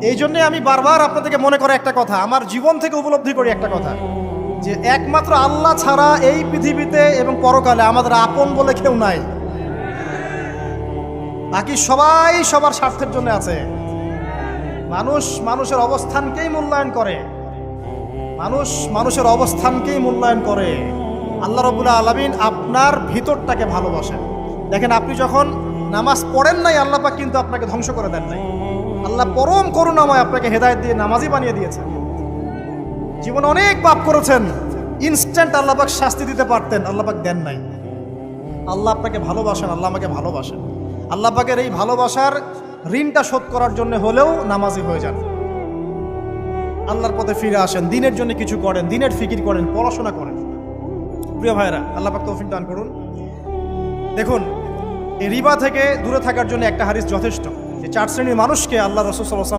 এই জন্যে আমি বারবার আপনাদেরকে মনে করে একটা কথা, আমার জীবন থেকে উপলব্ধি করি একটা কথা, যে একমাত্র আল্লাহ ছাড়া এই পৃথিবীতে এবং পরকালে আমাদের আপন বলে কেউ নাই। বাকি সবাই সবার স্বার্থের জন্য আছে। মানুষ মানুষের অবস্থানকেই মূল্যায়ন করে, মানুষ মানুষের অবস্থানকেই মূল্যায়ন করে। আল্লাহ রাব্বুল আলামিন আপনার ভিতরটাকে ভালোবাসেন। দেখেন, আপনি যখন নামাজ পড়েন নাই, আল্লাহ পাক কিন্তু আপনাকে ধ্বংস করে দেন নাই। আল্লাহ পরম করুণাময় আপনাকে হেদায়েত দিয়ে নামাজি বানিয়ে দিয়েছেন। জীবনে অনেক পাপ করেছেন, ইনস্ট্যান্ট আল্লাহ পাক শাস্তি দিতে পারতেন, আল্লাহ পাক দেন নাই। আল্লাহ আপনাকে ভালোবাসেন, আল্লাহ আমাকে ভালোবাসেন। আল্লাহ পাকের এই ভালোবাসার ঋণটা শোধ করার জন্য হলেও নামাজি হয়ে যান, আল্লাহর পথে ফিরে আসেন, দিনের জন্য কিছু করেন, দিনের ফিকির করেন, পড়াশোনা করেন। প্রিয় ভাইরা, আল্লাহ পাক তৌফিক দান করুন। দেখুন, এই রিবা থেকে দূরে থাকার জন্য একটা হাদিস যথেষ্ট, যে 4 শ্রেণীর মানুষকে আল্লাহ রাসূল সাল্লাল্লাহু আলাইহি ওয়াসাল্লাম